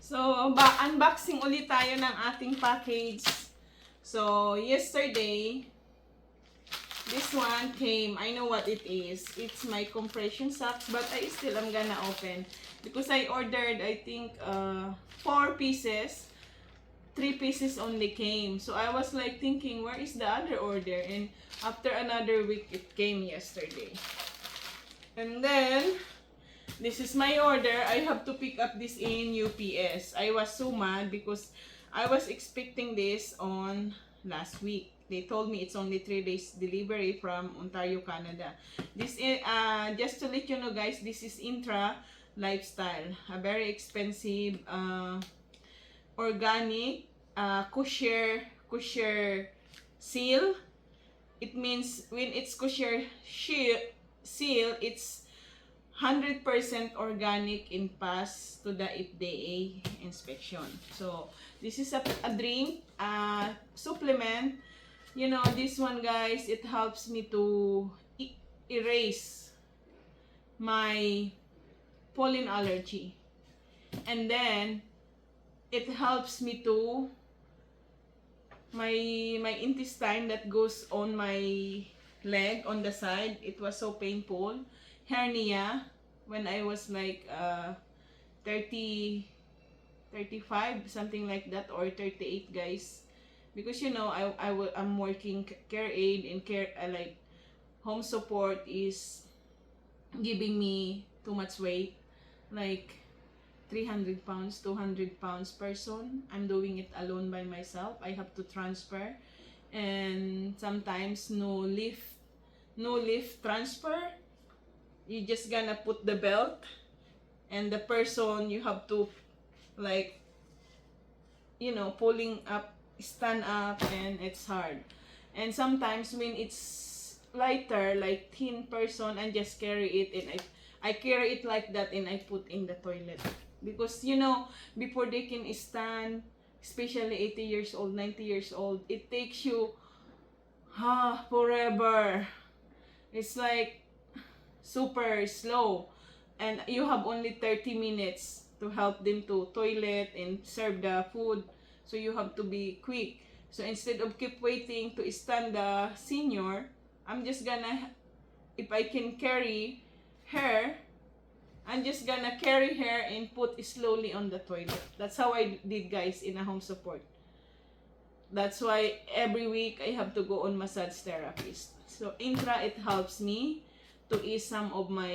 So, unboxing ulit tayo ng ating package. So, yesterday, this one came. I know what it is. It's my compression socks, but I still am gonna open. Because I ordered, I think, 4 pieces. 3 pieces only came. So, I was like thinking, where is the other order? And after another week, it came yesterday. And then, this is my order. I have to pick up this in UPS. I was so mad because I was expecting this on last week. They told me it's only 3 days delivery from Ontario, Canada. This is, just to let you know guys, this is Intra Lifestyle. A very expensive, organic, kosher seal. It means when it's kosher seal, it's 100% organic and pass to the FDA inspection. So, this is a drink, supplement. You know, this one guys, it helps me to erase my pollen allergy. And then, it helps me to my intestine that goes on my leg, on the side. It was so painful. Hernia when I was like 30, 35, something like that, or 38 guys, because you know I'm working care aid and care, like home support is giving me too much weight, like 300 pounds, 200 pounds person. I'm doing it alone by myself. I have to transfer, and sometimes no lift transfer. You just gonna put the belt and the person you have to, like, you know, pulling up, stand up, and it's hard. And sometimes when it's lighter, like thin person, and just carry it, and I carry it like that, and I put in the toilet. Because you know, before they can stand, especially 80 years old, 90 years old, it takes you forever. It's like super slow, and you have only 30 minutes to help them to toilet and serve the food, so you have to be quick. So instead of keep waiting to stand the senior, I'm just gonna, if I can carry her, I'm just gonna carry her and put slowly on the toilet. That's how I did guys in a home support. That's why every week I have to go on massage therapist. So Intra, it helps me to ease some of my,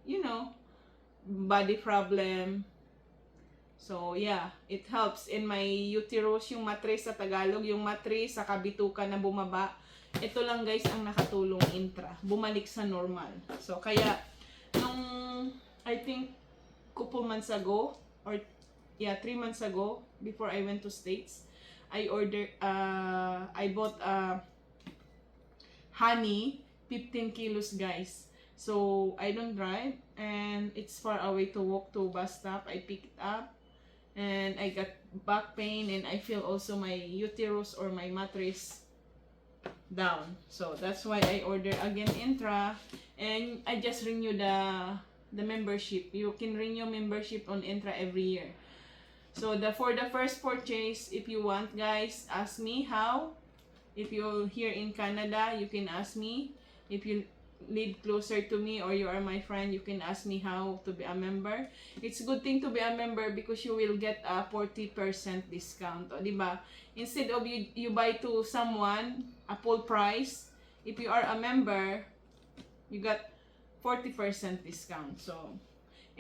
you know, body problem. So yeah, it helps in my uterus, yung mattress sa Tagalog, yung mattress sa kabitukan na bumaba. Ito lang guys ang nakatulong Intra, bumalik sa normal. So kaya nung I think couple months ago, or yeah, 3 months ago, before I went to States, I bought honey, 15 kilos guys. So I don't drive, and it's far away to walk to bus stop. I pick it up, and I got back pain, and I feel also my uterus or my mattress down. So that's why I order again Intra, and I just renew the membership. You can renew membership on Intra every year. So for the first purchase, if you want guys, ask me how. If you're here in Canada, you can ask me. If you live closer to me or you are my friend, you can ask me how to be a member. It's a good thing to be a member because you will get a 40% discount. O, diba? Instead of you buy to someone a full price, if you are a member, you got 40% discount. So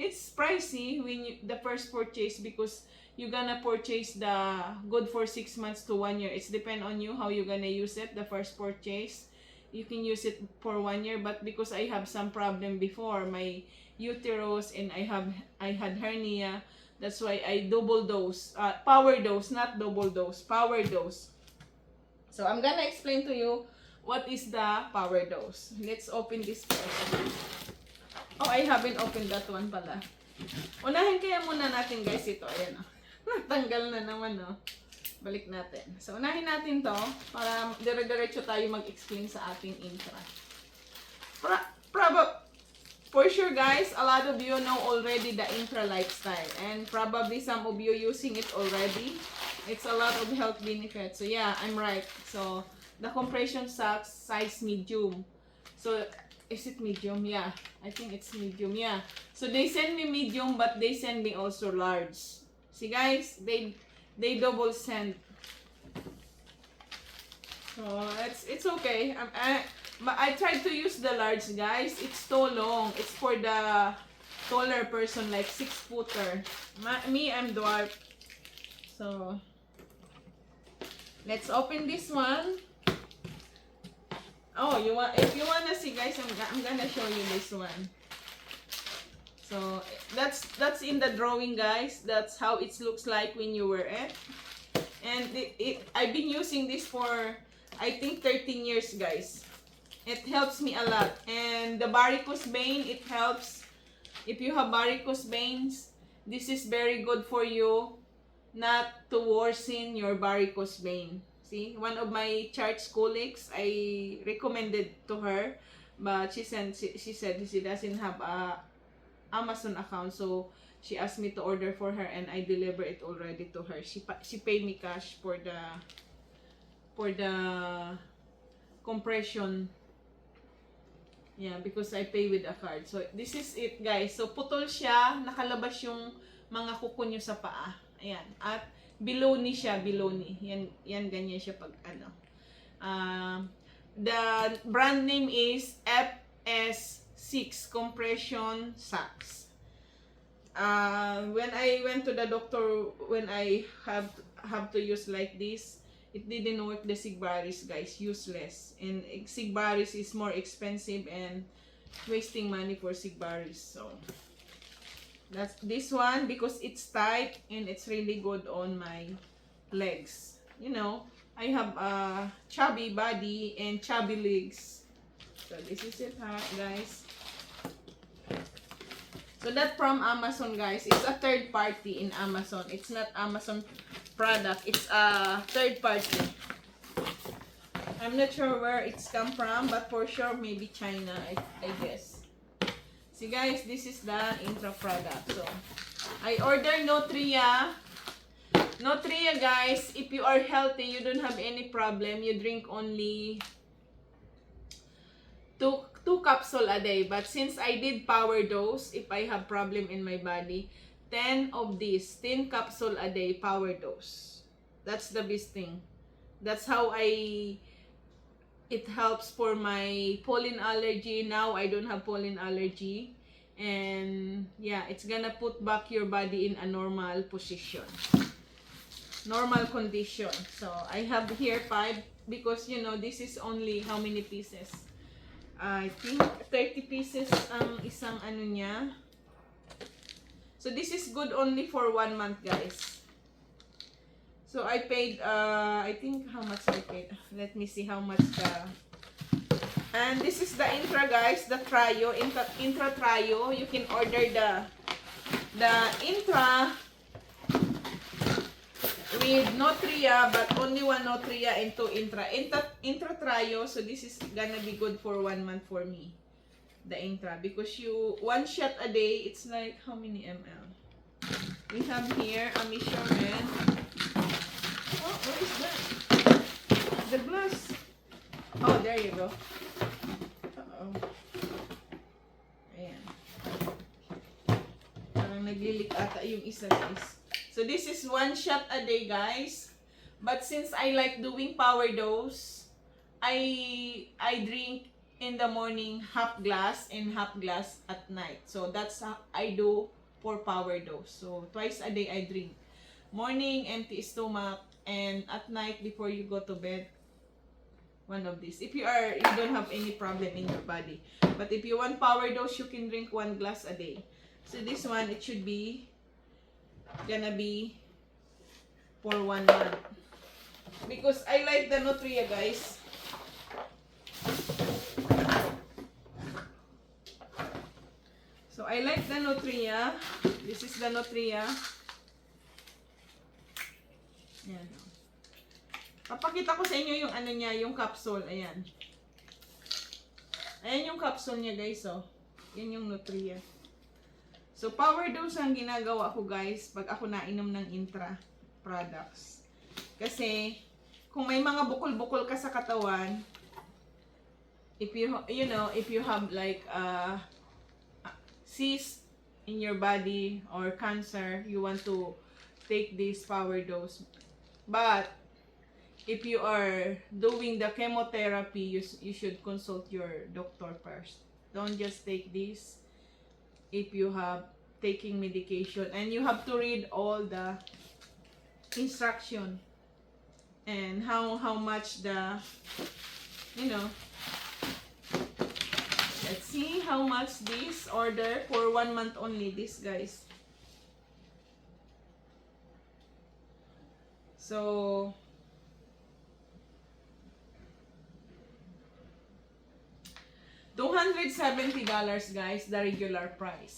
it's pricey when the first purchase, because you're gonna purchase the good for 6 months to 1 year. It's depend on you how you're gonna use it. The first purchase, you can use it for 1 year, but because I have some problem before my uterus, and I had hernia, that's why I double dose, power dose, not double dose, power dose. So I'm gonna explain to you what is the power dose. Let's open this first. Oh, I haven't opened that one pala. Unahin kaya muna natin guys ito. Ayan o. Natanggal na naman o. Balik natin. So, unahin natin to para dire-diretso tayo mag-explain sa ating Intra. For sure guys, a lot of you know already the Intra lifestyle, and probably some of you using it already. It's a lot of health benefits. So yeah, I'm right. So the compression socks size medium. So is it medium? Yeah, I think it's medium. Yeah. So they send me medium, but they send me also large. See guys, they double send. So it's okay. I tried to use the large, guys. It's too long. It's for the taller person, like 6-footer. Me, I'm dwarf. So let's open this one. Oh, if you wanna see, guys, I'm gonna show you this one. So that's in the drawing, guys. That's how it looks like when you wear it. And I've been using this for I think 13 years, guys. It helps me a lot. And the varicose vein, it helps. If you have varicose veins, this is very good for you not to worsen your varicose vein. See, one of my church colleagues, I recommended to her, but she said she doesn't have a Amazon account, so she asked me to order for her, and I deliver it already to her. She paid me cash for the compression. Yeah, because I pay with a card. So this is it, guys. So putol siya, nakalabas yung mga kuko nyo sa paa. Ayan. At below knee siya, below knee. Yan ganyan siya pag ano. The brand name is FS6 Compression Socks. When I went to the doctor, when I have to use like this, it didn't work, the Sigvaris, guys. Useless. And Sigvaris is more expensive and wasting money for Sigvaris. So that's this one, because it's tight and it's really good on my legs. You know, I have a chubby body and chubby legs. So this is it, guys. So that from Amazon, guys. It's a third party in Amazon. It's not Amazon product. It's a third party. I'm not sure where it's come from, but for sure maybe China, I guess. See guys, this is the Intra product. So I ordered Nutria. Nutria, guys, if you are healthy, you don't have any problem, you drink only two capsule a day. But since I did power dose, if I have problem in my body, 10 of these, 10 capsule a day, power dose. That's the best thing. That's how it helps for my pollen allergy. Now I don't have pollen allergy. And yeah, it's gonna put back your body in a normal position. Normal condition. So I have here 5, because you know, this is only how many pieces? I think 30 pieces ang isang ano niya. So this is good only for 1 month, guys. So I paid, I think how much I paid. Let me see how much and this is the Intra, guys, the Trio, Intra Trio. You can order the Intra with Nutria, but only 1 Nutria and 2 Intra Trio. So this is gonna be good for 1 month for me, the Intra, because you 1 shot a day, it's like how many ml? We have here a measurement. Oh, what is that? The glass. Oh, there you go. Uh-oh. Ayan. Parang naglilik ata yung isa, guys. So this is 1 shot a day, guys. But since I like doing power dose, I drink in the morning half glass and half glass at night. So that's how I do for power dose. So twice a day I drink. Morning, empty stomach, and at night before you go to bed, one of these. If you don't have any problem in your body. But if you want power dose, you can drink 1 glass a day. So this one, it should be gonna be for 1 month. Because I like the Nutria, guys. So I like the Nutria. This is the Nutria. Ayan. Papakita ko sa inyo yung ano niya, yung capsule. Ayan. Ayan yung capsule niya, guys, oh. Yan yung Nutria. So, power dose ang ginagawa ko guys pag ako nainom ng Intra products. Kasi, kung may mga bukol-bukol ka sa katawan, if you have like cyst in your body or cancer, you want to take this power dose. But, if you are doing the chemotherapy, you should consult your doctor first. Don't just take this if you have taking medication, and you have to read all the instruction and how much the, let's see how much this order for 1 month only, this guys. So $270 guys, the regular price.